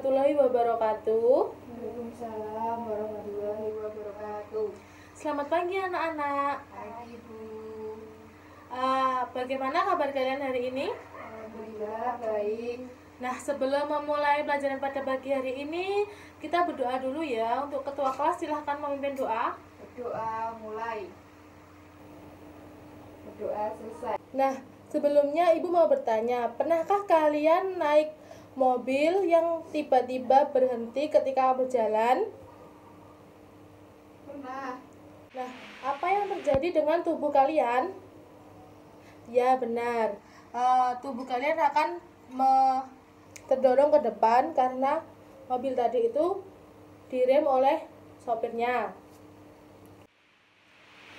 warahmatullahi wabarakatuh. Waalaikumsalam warahmatullahi wabarakatuh. Selamat pagi anak-anak. Pagi Bu. Bagaimana kabar kalian hari ini? Alhamdulillah baik. Nah, sebelum memulai pelajaran pada pagi hari ini, kita berdoa dulu ya. Untuk ketua kelas silahkan memimpin doa. Berdoa mulai. Berdoa selesai. Nah, sebelumnya Ibu mau bertanya, pernahkah kalian naik mobil yang tiba-tiba berhenti ketika berjalan? Pernah. Nah, apa yang terjadi dengan tubuh kalian? Ya, benar. Tubuh kalian akan terdorong ke depan karena mobil tadi itu direm oleh sopirnya.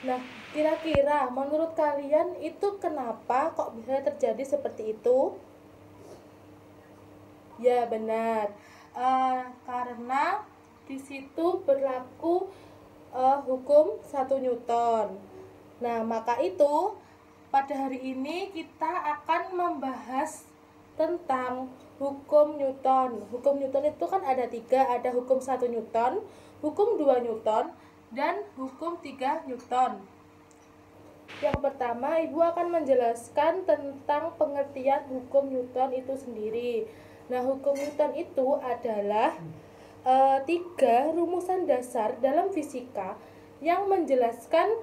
Nah, kira-kira menurut kalian itu kenapa kok bisa terjadi seperti itu? Ya, benar. Karena di situ berlaku hukum 1 Newton. Nah, maka itu pada hari ini kita akan membahas tentang hukum Newton. Hukum Newton itu kan ada 3, ada hukum 1 Newton, hukum 2 Newton, dan hukum 3 Newton. Yang pertama, Ibu akan menjelaskan tentang pengertian hukum Newton itu sendiri. Nah, hukum Newton itu adalah 3 rumusan dasar dalam fisika yang menjelaskan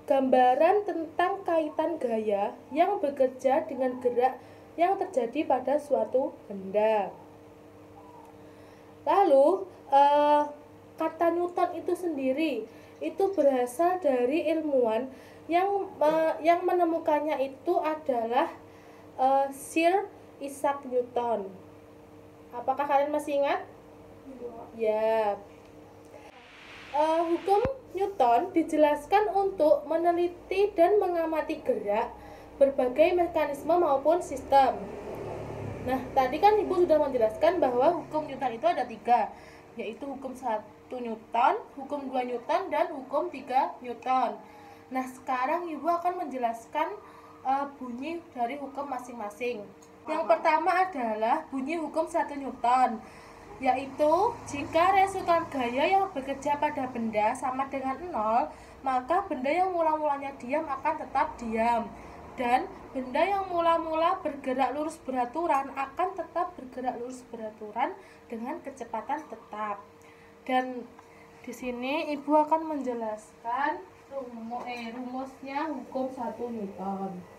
gambaran tentang kaitan gaya yang bekerja dengan gerak yang terjadi pada suatu benda. Lalu, kata Newton itu sendiri itu berasal dari ilmuwan yang menemukannya itu adalah Sir Isaac Newton. Apakah kalian masih ingat? Ya. Hukum Newton dijelaskan untuk meneliti dan mengamati gerak berbagai mekanisme maupun sistem. Nah, tadi kan Ibu sudah menjelaskan bahwa hukum Newton itu ada 3, yaitu hukum 1 Newton, hukum 2 Newton, dan hukum 3 Newton. Nah, sekarang Ibu akan menjelaskan bunyi dari hukum masing-masing. Yang pertama adalah bunyi hukum 1 Newton, yaitu jika resultan gaya yang bekerja pada benda sama dengan 0, maka benda yang mula-mulanya diam akan tetap diam, dan benda yang mula-mula bergerak lurus beraturan akan tetap bergerak lurus beraturan dengan kecepatan tetap. Dan di sini Ibu akan menjelaskan rumusnya hukum 1 Newton.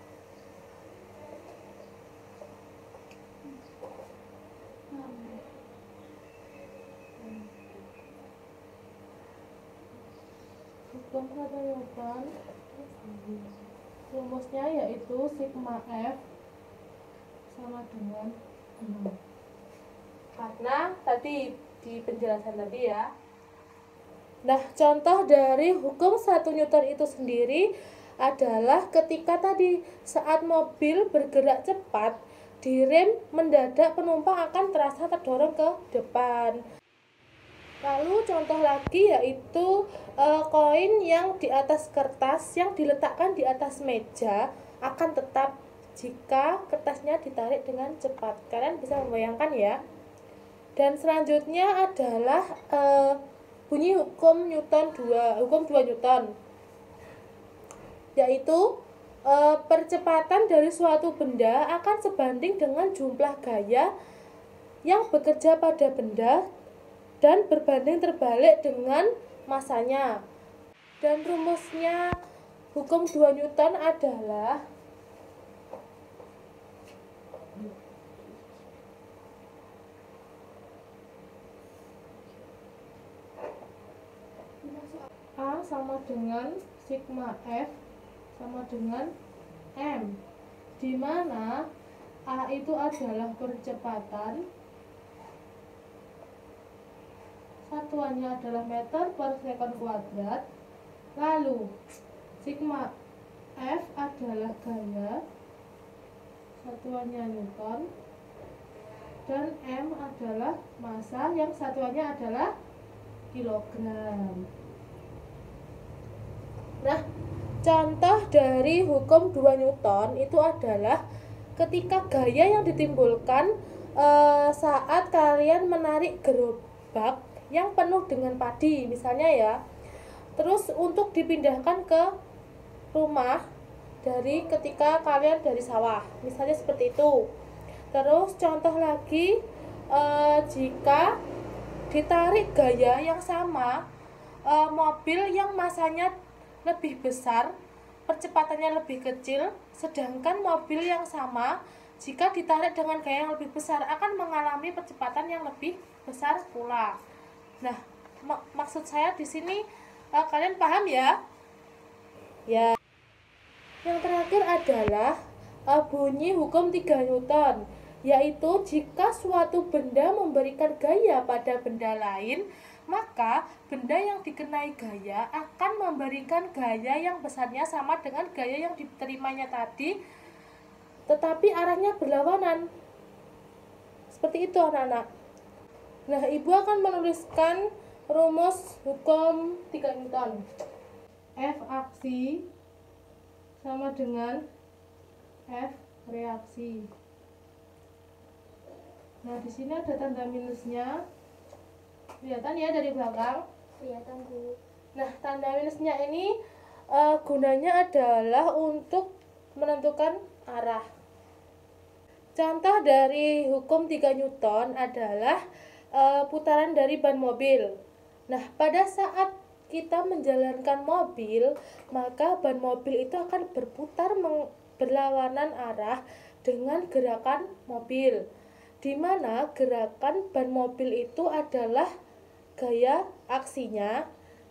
Hukum 1 Newton rumusnya yaitu sigma F sama dengan 6. Karena tadi di penjelasan tadi ya. Nah, contoh dari hukum 1 Newton itu sendiri adalah ketika tadi saat mobil bergerak cepat, direm mendadak penumpang akan terasa terdorong ke depan. Lalu contoh lagi yaitu koin yang di atas kertas yang diletakkan di atas meja akan tetap jika kertasnya ditarik dengan cepat. Kalian bisa membayangkan ya. Dan selanjutnya adalah bunyi hukum 2 Newton, yaitu percepatan dari suatu benda akan sebanding dengan jumlah gaya yang bekerja pada benda dan berbanding terbalik dengan masanya. Dan rumusnya hukum 2 Newton adalah A sama dengan sigma F sama dengan M, di mana A itu adalah percepatan, satuannya adalah meter per sekon kuadrat. Lalu sigma F adalah gaya, satuannya Newton, dan M adalah massa yang satuannya adalah kilogram. Nah, contoh dari hukum 2 Newton itu adalah ketika gaya yang ditimbulkan saat kalian menarik gerobak yang penuh dengan padi misalnya ya, terus untuk dipindahkan ke rumah dari ketika kalian dari sawah misalnya seperti itu. Terus contoh lagi, jika ditarik gaya yang sama, mobil yang masanya lebih besar percepatannya lebih kecil, sedangkan mobil yang sama jika ditarik dengan gaya yang lebih besar akan mengalami percepatan yang lebih besar pula. Nah, maksud saya di sini kalian paham ya? Ya. Yang terakhir adalah bunyi hukum 3 Newton, yaitu jika suatu benda memberikan gaya pada benda lain, maka benda yang dikenai gaya akan memberikan gaya yang besarnya sama dengan gaya yang diterimanya tadi, tetapi arahnya berlawanan. Seperti itu anak-anak. Nah, ibu akan menuliskan rumus hukum 3 Newton. F aksi sama dengan F reaksi. Nah, di sini ada tanda minusnya. Kelihatan ya dari belakang? Kelihatan, Bu. Nah, tanda minusnya ini gunanya adalah untuk menentukan arah. Contoh dari hukum 3 Newton adalah putaran dari ban mobil. Nah, pada saat kita menjalankan mobil, maka ban mobil itu akan berputar berlawanan arah dengan gerakan mobil, di mana gerakan ban mobil itu adalah gaya aksinya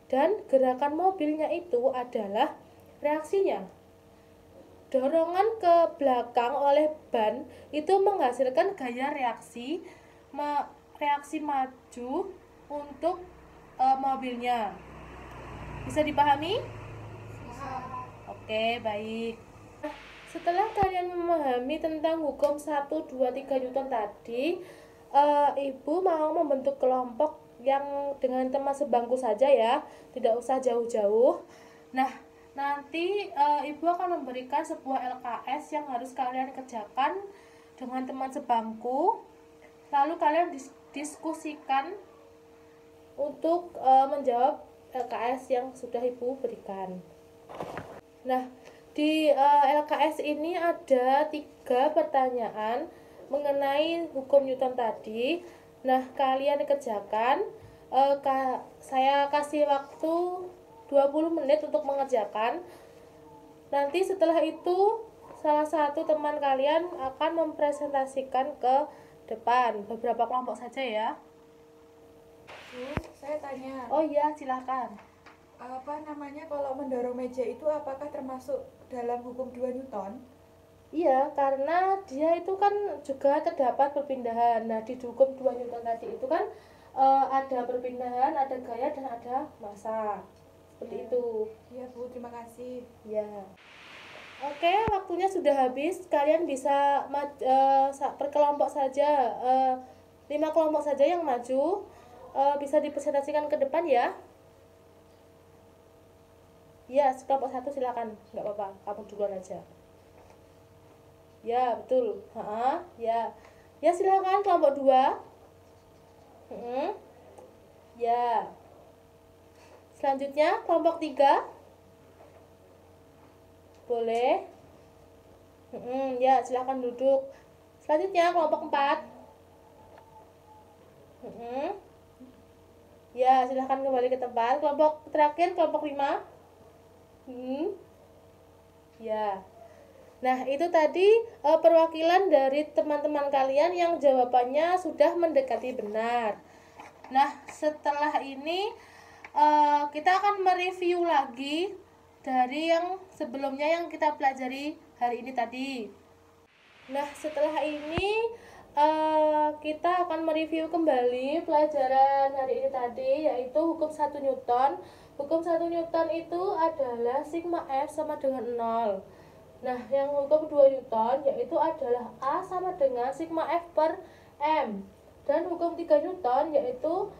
dan gerakan mobilnya itu adalah reaksinya. Dorongan ke belakang oleh ban itu menghasilkan gaya reaksi maju untuk mobilnya. Bisa dipahami? Bisa. Oke, baik. Setelah kalian memahami tentang hukum 1, 2, 3 Newton tadi, ibu mau membentuk kelompok yang dengan teman sebangku saja ya, tidak usah jauh-jauh. Nah, nanti ibu akan memberikan sebuah LKS yang harus kalian kerjakan dengan teman sebangku, lalu kalian diskusikan untuk menjawab LKS yang sudah ibu berikan. Nah, di LKS ini ada 3 pertanyaan mengenai hukum Newton tadi. Nah, kalian kerjakan. Saya kasih waktu 20 menit untuk mengerjakan. Nanti setelah itu salah satu teman kalian akan mempresentasikan ke depan. Beberapa kelompok saja ya. Saya tanya. Oh iya, silakan. Apa namanya, kalau mendorong meja itu apakah termasuk dalam hukum 2 Newton? Iya, karena dia itu kan juga terdapat perpindahan. Nah, di hukum 2 Newton tadi itu kan ada perpindahan, ada gaya, dan ada massa. Seperti itu. Iya, Bu, terima kasih. Ya. Oke, waktunya sudah habis. Kalian bisa per kelompok saja, 5 kelompok saja yang maju. Bisa dipresentasikan ke depan ya. Ya, kelompok 1 silakan. Nggak apa-apa, kamu duluan aja. Ya, betul. Ya. Ya, silakan kelompok 2. Ya. Selanjutnya kelompok 3. Boleh. Ya, silakan duduk. Selanjutnya kelompok 4. Ya, silakan kembali ke tempat. Kelompok terakhir kelompok 5. Ya. Nah, itu tadi perwakilan dari teman-teman kalian yang jawabannya sudah mendekati benar. Nah, setelah ini kita akan mereview lagi dari yang sebelumnya yang kita pelajari hari ini tadi. Nah, setelah ini kita akan mereview kembali pelajaran hari ini tadi, yaitu hukum 1 Newton. Hukum 1 Newton itu adalah sigma F sama dengan 0. Nah, yang hukum 2 Newton yaitu adalah A sama dengan sigma F per M. Dan hukum 3 Newton yaitu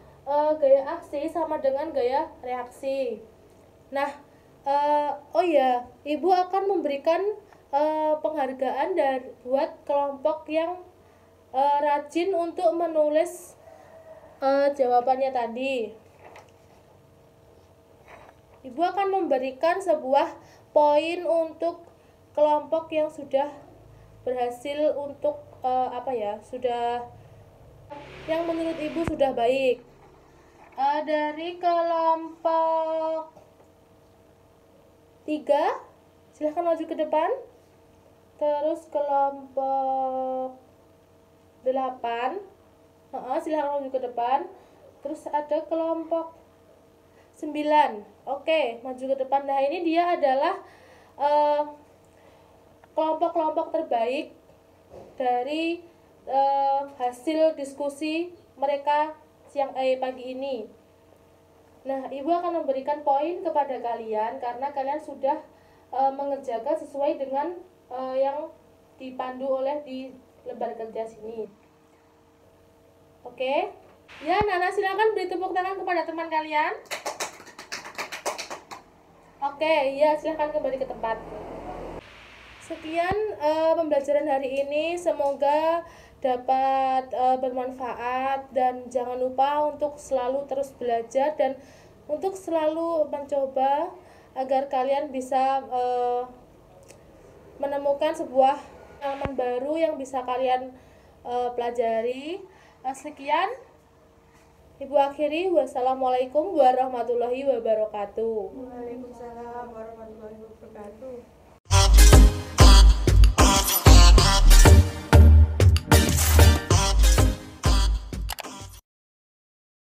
gaya aksi sama dengan gaya reaksi. Nah, oh ya, Ibu akan memberikan penghargaan buat kelompok yang rajin untuk menulis jawabannya tadi. Ibu akan memberikan sebuah poin untuk kelompok yang sudah berhasil untuk sudah yang menurut Ibu sudah baik. Dari kelompok 3, silahkan maju ke depan. Terus kelompok 8, silahkan maju ke depan. Terus ada kelompok 9. Oke, maju ke depan. Nah, ini dia adalah kelompok-kelompok terbaik dari hasil diskusi mereka pagi ini. Nah, Ibu akan memberikan poin kepada kalian karena kalian sudah mengerjakan sesuai dengan yang dipandu oleh di lembar kerja sini. Oke. Ya, Nana, silakan beri tepuk tangan kepada teman kalian. Oke, ya, silakan kembali ke tempat. Sekian pembelajaran hari ini, semoga dapat bermanfaat, dan jangan lupa untuk selalu terus belajar dan untuk selalu mencoba agar kalian bisa menemukan sebuah pengalaman baru yang bisa kalian pelajari. Sekian, Ibu akhiri. Wassalamualaikum warahmatullahi wabarakatuh. Waalaikumsalam warahmatullahi wabarakatuh.